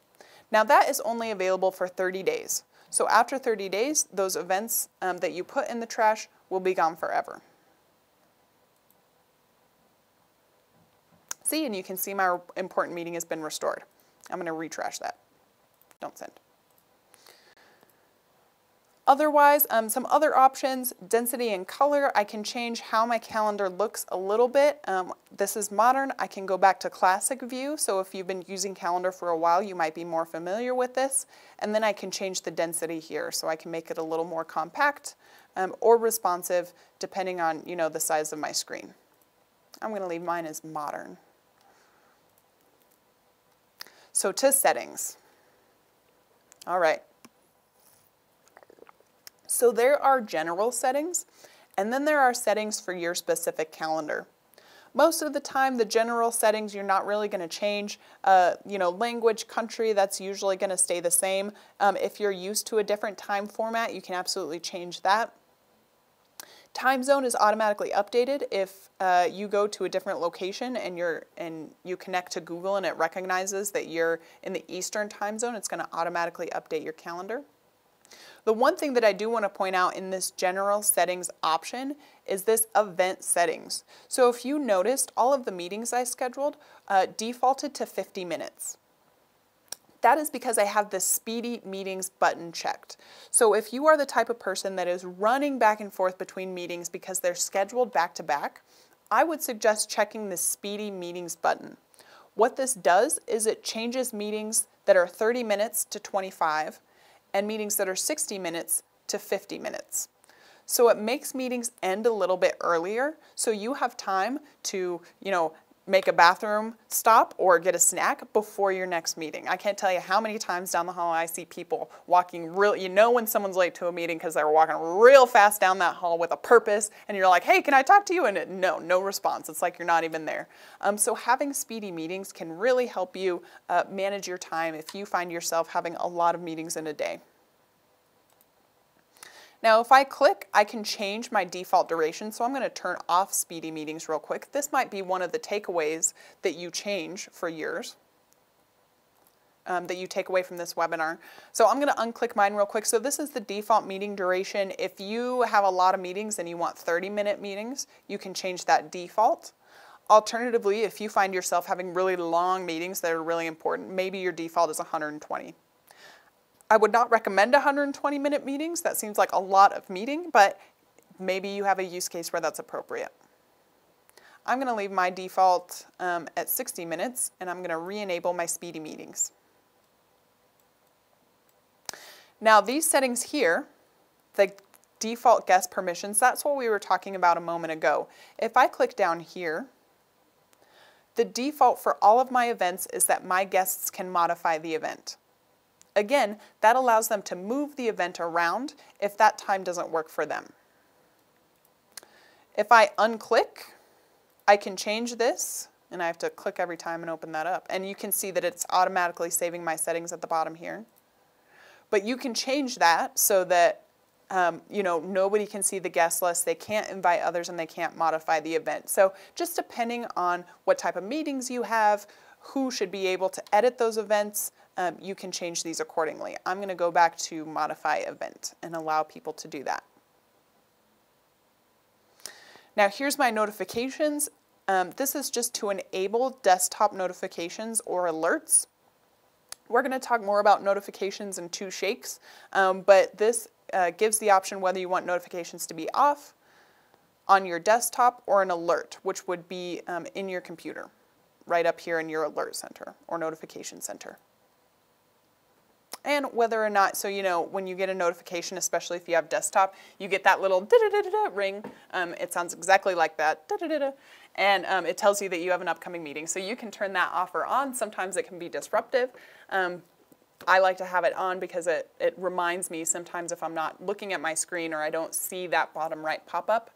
Now that is only available for 30 days. So after 30 days, those events that you put in the trash will be gone forever. See, and you can see my important meeting has been restored. I'm going to retrash that. Don't send. Otherwise, some other options, density and color. I can change how my calendar looks a little bit. This is modern. I can go back to classic view. So if you've been using calendar for a while, you might be more familiar with this. And then I can change the density here. So I can make it a little more compact or responsive depending on, the size of my screen. I'm going to leave mine as modern. So to settings. All right. So there are general settings, and then there are settings for your specific calendar. Most of the time, the general settings, you're not really going to change. Language, country, that's usually going to stay the same. If you're used to a different time format, you can absolutely change that. Time zone is automatically updated if you go to a different location and you connect to Google and it recognizes that you're in the Eastern time zone. It's going to automatically update your calendar. The one thing that I do want to point out in this general settings option is this event settings. So if you noticed, all of the meetings I scheduled defaulted to 50 minutes. That is because I have the speedy meetings button checked. So if you are the type of person that is running back and forth between meetings because they're scheduled back to back, I would suggest checking the speedy meetings button. What this does is it changes meetings that are 30 minutes to 25 and meetings that are 60 minutes to 50 minutes. So it makes meetings end a little bit earlier, so you have time to, make a bathroom stop or get a snack before your next meeting. I can't tell you how many times down the hall I see people walking when someone's late to a meeting because they're walking real fast down that hall with a purpose, and you're like, hey, can I talk to you? And no response. It's like you're not even there. So having speedy meetings can really help you manage your time if you find yourself having a lot of meetings in a day. Now if I click, I can change my default duration, so I'm going to turn off speedy meetings real quick. This might be one of the takeaways that you change for yours, that you take away from this webinar. So I'm going to unclick mine real quick. So this is the default meeting duration. If you have a lot of meetings and you want 30-minute meetings, you can change that default. Alternatively, if you find yourself having really long meetings that are really important, maybe your default is 120. I would not recommend 120-minute meetings. That seems like a lot of meeting, but maybe you have a use case where that's appropriate. I'm going to leave my default at 60 minutes, and I'm going to re-enable my speedy meetings. Now these settings here, the default guest permissions, that's what we were talking about a moment ago. If I click down here, the default for all of my events is that my guests can modify the event. Again, that allows them to move the event around if that time doesn't work for them. If I unclick, I can change this, and I have to click every time and open that up. And you can see that it's automatically saving my settings at the bottom here. But you can change that so that Nobody can see the guest list, they can't invite others, and they can't modify the event. So just depending on what type of meetings you have, who should be able to edit those events, you can change these accordingly. I'm going to go back to modify event and allow people to do that. Now here's my notifications. This is just to enable desktop notifications or alerts. We're going to talk more about notifications in 2 shakes, but this gives the option whether you want notifications to be off on your desktop or an alert, which would be in your computer, right up here in your alert center or notification center. And whether or not, so when you get a notification, especially if you have desktop, you get that little da-da-da-da-da ring. It sounds exactly like that, da-da-da-da, and it tells you that you have an upcoming meeting. So you can turn that off or on. Sometimes it can be disruptive. I like to have it on because it reminds me sometimes if I'm not looking at my screen or I don't see that bottom right pop up,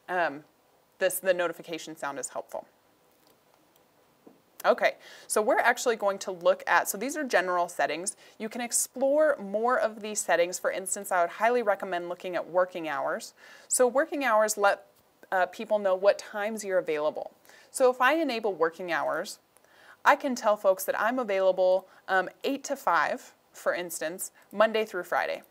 the notification sound is helpful. Okay, so we're actually going to look at, so these are general settings. You can explore more of these settings. For instance, I would highly recommend looking at working hours. So working hours let people know what times you're available. So if I enable working hours, I can tell folks that I'm available 8 to 5, for instance, Monday through Friday.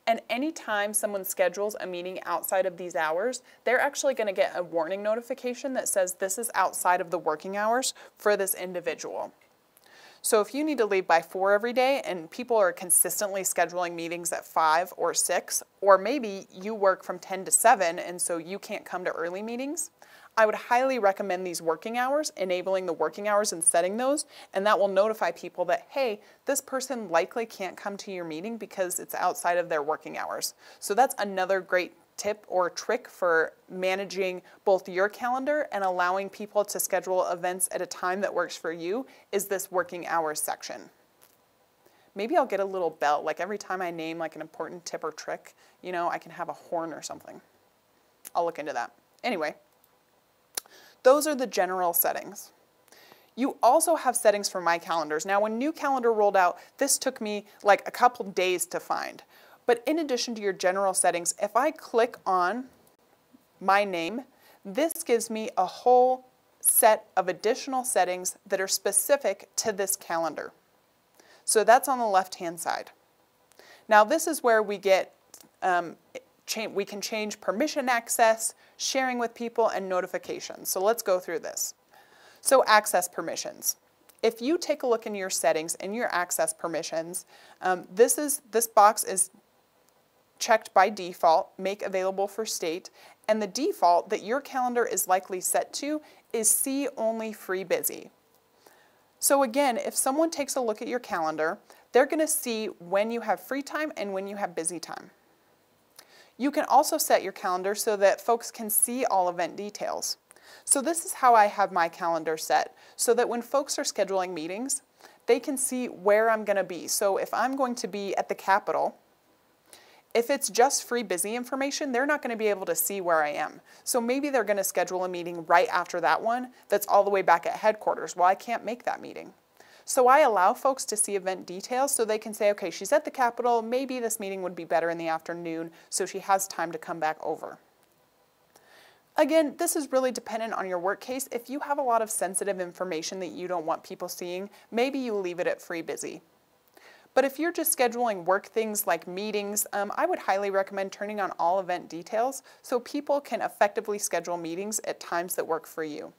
And anytime someone schedules a meeting outside of these hours, they're actually going to get a warning notification that says this is outside of the working hours for this individual. So if you need to leave by 4 every day and people are consistently scheduling meetings at 5 or 6, or maybe you work from 10 to 7 and so you can't come to early meetings, I would highly recommend these working hours, enabling the working hours and setting those, and that will notify people that, hey, this person likely can't come to your meeting because it's outside of their working hours. So that's another great tip or trick for managing both your calendar and allowing people to schedule events at a time that works for you is this working hours section. Maybe I'll get a little bell, like every time I name like an important tip or trick, I can have a horn or something. I'll look into that. Anyway. Those are the general settings. You also have settings for My Calendars. Now, when New Calendar rolled out, this took me like a couple days to find. But in addition to your general settings, if I click on my name, this gives me a whole set of additional settings that are specific to this calendar. So that's on the left-hand side. Now, this is where we get we can change permission access, sharing with people, and notifications. So let's go through this. So access permissions. If you take a look in your settings and your access permissions, this box is checked by default, make available for state, and the default that your calendar is likely set to is see only free busy. So again, if someone takes a look at your calendar, they're going to see when you have free time and when you have busy time. You can also set your calendar so that folks can see all event details. So this is how I have my calendar set, so that when folks are scheduling meetings, they can see where I'm going to be. So if I'm going to be at the Capitol, if it's just free busy information, they're not going to be able to see where I am. So maybe they're going to schedule a meeting right after that one that's all the way back at headquarters. Well, I can't make that meeting. So I allow folks to see event details so they can say, okay, she's at the Capitol, maybe this meeting would be better in the afternoon, so she has time to come back over. Again, this is really dependent on your work case. If you have a lot of sensitive information that you don't want people seeing, maybe you leave it at free busy. But if you're just scheduling work things like meetings, I would highly recommend turning on all event details so people can effectively schedule meetings at times that work for you.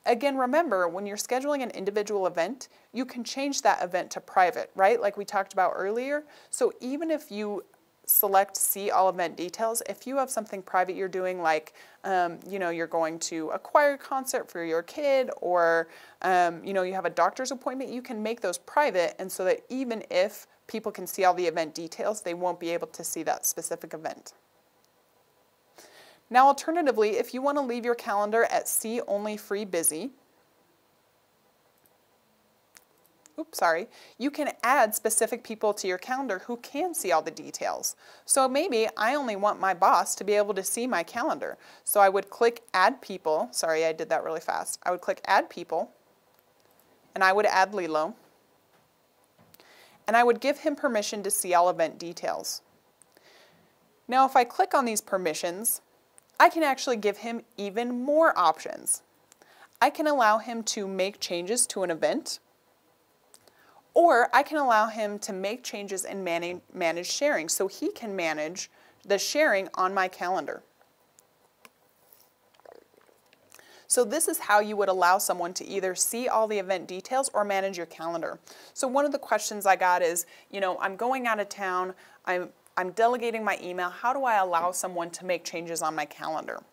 Again, remember, when you're scheduling an individual event, you can change that event to private, right? Like we talked about earlier. So even if you select see all event details, if you have something private you're doing, like, you're going to a choir concert for your kid, or, you have a doctor's appointment, you can make those private, and so that even if people can see all the event details, they won't be able to see that specific event. Now, alternatively, if you want to leave your calendar at see only free busy, you can add specific people to your calendar who can see all the details. So maybe I only want my boss to be able to see my calendar. So I would click add people. Sorry, I did that really fast. I would click add people, and I would add Lilo, and I would give him permission to see all event details. Now if I click on these permissions, I can actually give him even more options. I can allow him to make changes to an event, or I can allow him to make changes and manage sharing, so he can manage the sharing on my calendar. So this is how you would allow someone to either see all the event details or manage your calendar. So one of the questions I got is, I'm going out of town, I'm delegating my email, how do I allow someone to make changes on my calendar?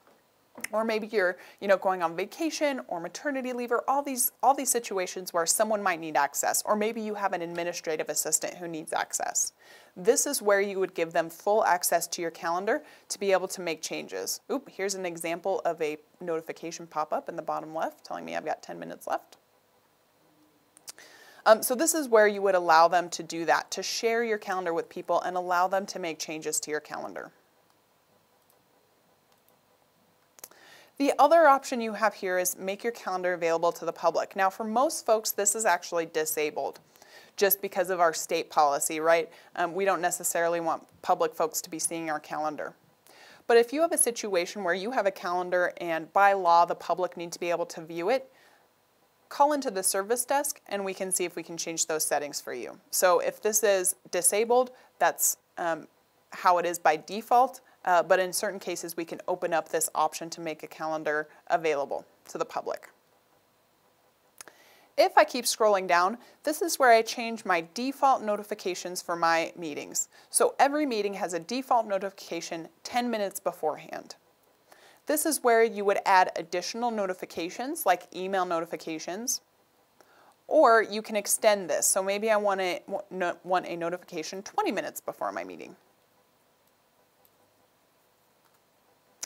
Or maybe you're, going on vacation or maternity leave, or all these situations where someone might need access, or maybe you have an administrative assistant who needs access. This is where you would give them full access to your calendar to be able to make changes. Oop, here's an example of a notification pop-up in the bottom left telling me I've got 10 minutes left. So this is where you would allow them to do that, to share your calendar with people and allow them to make changes to your calendar. The other option you have here is make your calendar available to the public. Now for most folks, this is actually disabled just because of our state policy, right? We don't necessarily want public folks to be seeing our calendar. But if you have a situation where you have a calendar and by law the public need to be able to view it, call into the service desk and we can see if we can change those settings for you. So if this is disabled, that's how it is by default. But in certain cases, we can open up this option to make a calendar available to the public. If I keep scrolling down, this is where I change my default notifications for my meetings. So every meeting has a default notification 10 minutes beforehand. This is where you would add additional notifications like email notifications, or you can extend this. So maybe I want a notification 20 minutes before my meeting.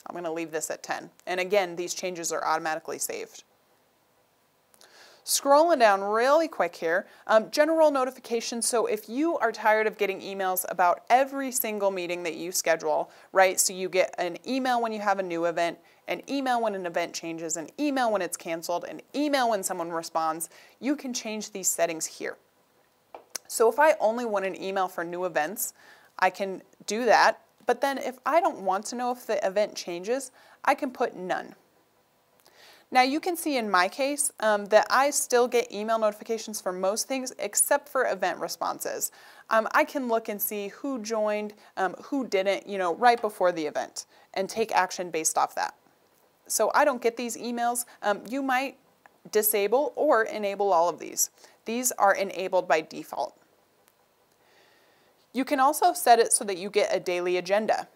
I'm going to leave this at 10. And again, these changes are automatically saved. Scrolling down really quick here, general notifications. So if you are tired of getting emails about every single meeting that you schedule, right? So you get an email when you have a new event, an email when an event changes, an email when it's canceled, an email when someone responds, you can change these settings here. So if I only want an email for new events, I can do that. But then if I don't want to know if the event changes, I can put none. Now you can see in my case that I still get email notifications for most things except for event responses. I can look and see who joined, who didn't, right before the event and take action based off that. So I don't get these emails. You might disable or enable all of these. These are enabled by default. You can also set it so that you get a daily agenda.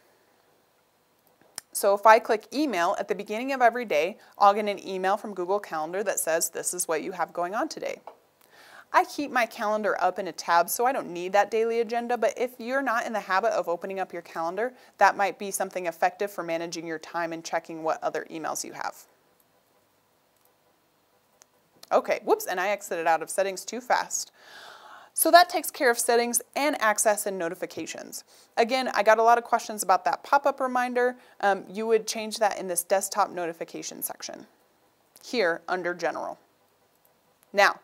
So if I click email at the beginning of every day, I'll get an email from Google Calendar that says this is what you have going on today. I keep my calendar up in a tab so I don't need that daily agenda, but if you're not in the habit of opening up your calendar, that might be something effective for managing your time and checking what other emails you have. Okay, whoops, and I exited out of settings too fast. So that takes care of settings and access and notifications. Again, I got a lot of questions about that pop-up reminder. You would change that in this desktop notification section here under General. Now,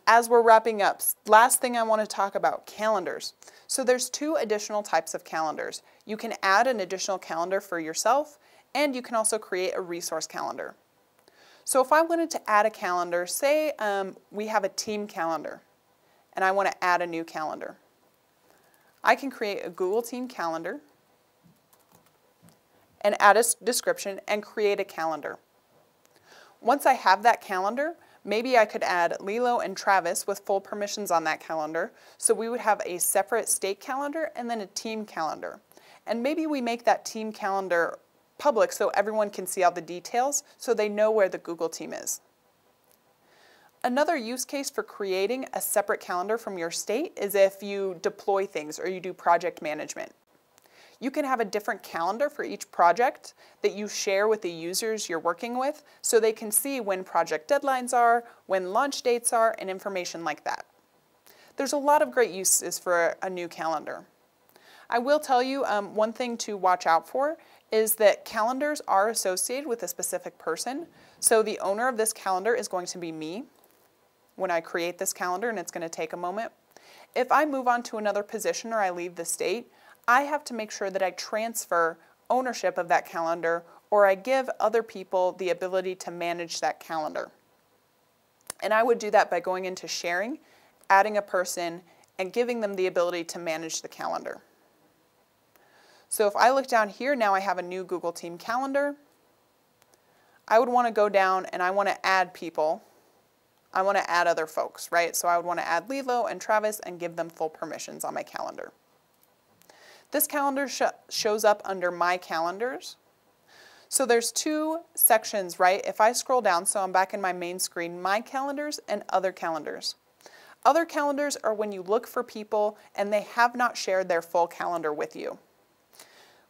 as we're wrapping up, last thing I want to talk about, calendars. So there's two additional types of calendars. You can add an additional calendar for yourself, and you can also create a resource calendar. So if I wanted to add a calendar, say we have a team calendar, and I want to add a new calendar. I can create a Google Team calendar and add a description and create a calendar. Once I have that calendar, maybe I could add Lilo and Travis with full permissions on that calendar. So we would have a separate state calendar and then a team calendar. And maybe we make that team calendar public so everyone can see all the details so they know where the Google Team is. Another use case for creating a separate calendar from your state is if you deploy things or you do project management. You can have a different calendar for each project that you share with the users you're working with so they can see when project deadlines are, when launch dates are, and information like that. There's a lot of great uses for a new calendar. I will tell you one thing to watch out for is that calendars are associated with a specific person. So the owner of this calendar is going to be me when I create this calendar, and it's going to take a moment. If I move on to another position or I leave the state, I have to make sure that I transfer ownership of that calendar, or I give other people the ability to manage that calendar. And I would do that by going into sharing, adding a person, and giving them the ability to manage the calendar. So if I look down here, now I have a new Google Team calendar. I would want to go down and I want to add people. I want to add other folks, right? So I would want to add Lilo and Travis and give them full permissions on my calendar. This calendar shows up under My Calendars. So there's two sections, right? If I scroll down, so I'm back in my main screen, My Calendars and Other Calendars. Other calendars are when you look for people and they have not shared their full calendar with you.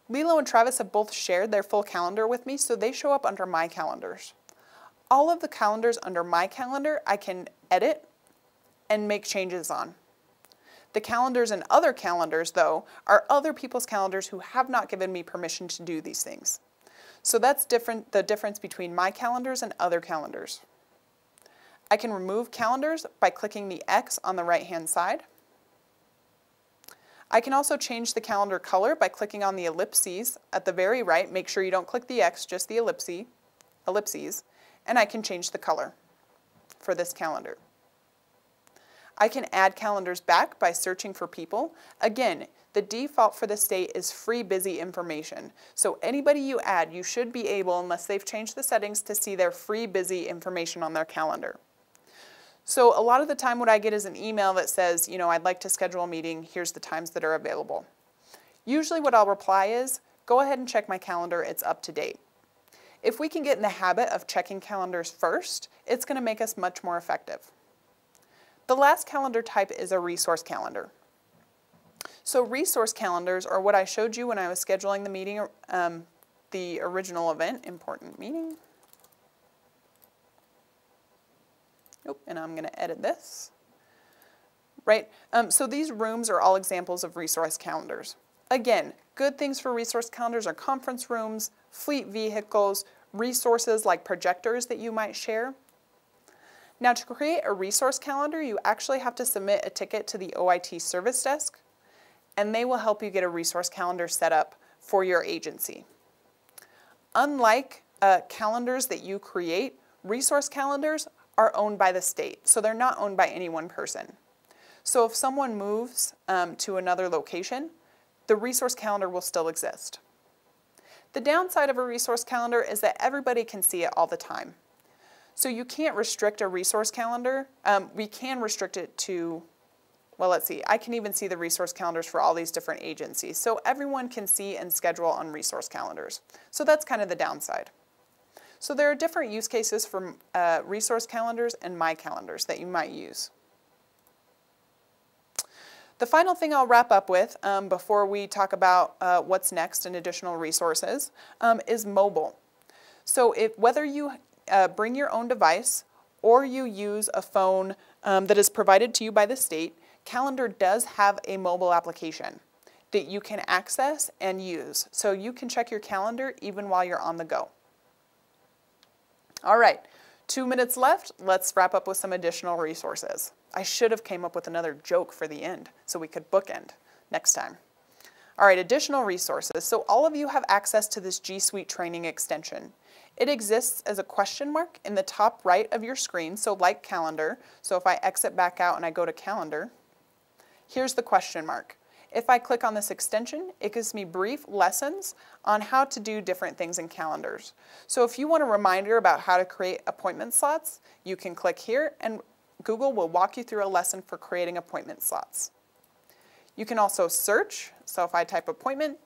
Lilo and Travis have both shared their full calendar with me, so they show up under My Calendars. All of the calendars under My Calendar I can edit and make changes on. The calendars in Other Calendars, though, are other people's calendars who have not given me permission to do these things. So that's the difference between My Calendars and Other Calendars. I can remove calendars by clicking the X on the right-hand side. I can also change the calendar color by clicking on the ellipses at the very right. Make sure you don't click the X, just the ellipses, and I can change the color for this calendar. I can add calendars back by searching for people. Again, the default for the state is free busy information. So anybody you add, you should be able, unless they've changed the settings, to see their free busy information on their calendar. So a lot of the time what I get is an email that says, you know, I'd like to schedule a meeting, here's the times that are available. Usually what I'll reply is, go ahead and check my calendar, it's up to date. If we can get in the habit of checking calendars first, it's going to make us much more effective. The last calendar type is a resource calendar. So resource calendars are what I showed you when I was scheduling the meeting, the original event, important meeting. Nope, and I'm going to edit this. Right, so these rooms are all examples of resource calendars. Again, good things for resource calendars are conference rooms, fleet vehicles, resources like projectors that you might share. Now to create a resource calendar, you actually have to submit a ticket to the OIT service desk, and they will help you get a resource calendar set up for your agency. Unlike calendars that you create, resource calendars are owned by the state, so they're not owned by any one person. So if someone moves to another location, the resource calendar will still exist. The downside of a resource calendar is that everybody can see it all the time. So you can't restrict a resource calendar. We can restrict it to, well, let's see, I can even see the resource calendars for all these different agencies. So everyone can see and schedule on resource calendars. So that's kind of the downside. So there are different use cases for resource calendars and My Calendars that you might use. The final thing I'll wrap up with before we talk about what's next and additional resources is mobile. So whether you bring your own device or you use a phone that is provided to you by the state, Calendar does have a mobile application that you can access and use. So you can check your calendar even while you're on the go. All right, 2 minutes left. Let's wrap up with some additional resources. I should have came up with another joke for the end so we could bookend next time. All right, additional resources. So all of you have access to this G Suite training extension. It exists as a question mark in the top right of your screen, so like Calendar. So if I exit back out and I go to Calendar, here's the question mark. If I click on this extension, it gives me brief lessons on how to do different things in calendars. So if you want a reminder about how to create appointment slots, you can click here and Google will walk you through a lesson for creating appointment slots. You can also search, so if I type appointment,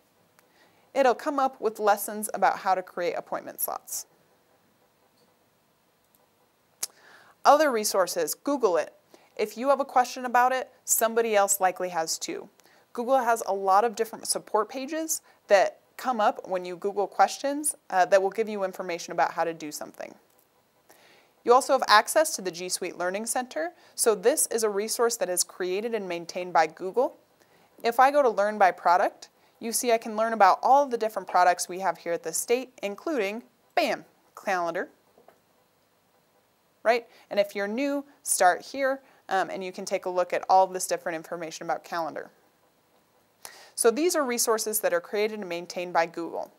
it'll come up with lessons about how to create appointment slots. Other resources, Google it. If you have a question about it, somebody else likely has too. Google has a lot of different support pages that come up when you Google questions that will give you information about how to do something. You also have access to the G Suite Learning Center. So this is a resource that is created and maintained by Google. If I go to Learn by Product, you see I can learn about all of the different products we have here at the state, including, bam, Calendar, right? And if you're new, start here, and you can take a look at all of this different information about Calendar. So these are resources that are created and maintained by Google.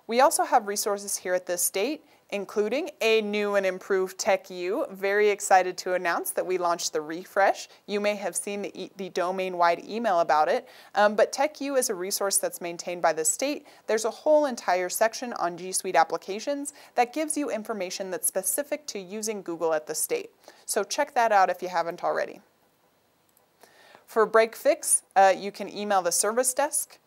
We also have resources here at this state, including a new and improved TechU. Very excited to announce that we launched the refresh. You may have seen the domain-wide email about it, but TechU is a resource that's maintained by the state. There's a whole entire section on G Suite applications that gives you information that's specific to using Google at the state. So check that out if you haven't already. For break fix, you can email the service desk.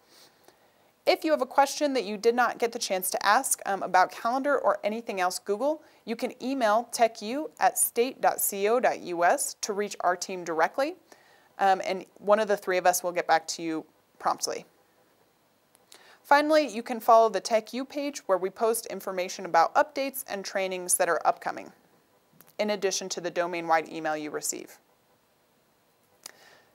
If you have a question that you did not get the chance to ask about Calendar or anything else Google, you can email techu@state.co.us to reach our team directly, and one of the three of us will get back to you promptly. Finally, you can follow the TechU page where we post information about updates and trainings that are upcoming, in addition to the domain-wide email you receive.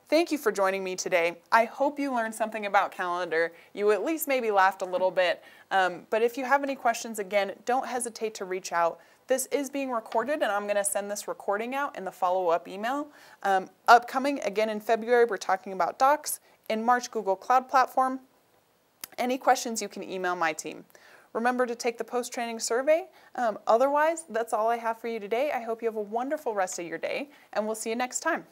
Thank you for joining me today. I hope you learned something about Calendar. You at least maybe laughed a little bit. But if you have any questions, again, don't hesitate to reach out. This is being recorded, and I'm going to send this recording out in the follow-up email. Upcoming, again in February, we're talking about Docs. In March, Google Cloud Platform. Any questions, you can email my team. Remember to take the post-training survey. Otherwise, that's all I have for you today. I hope you have a wonderful rest of your day, and we'll see you next time.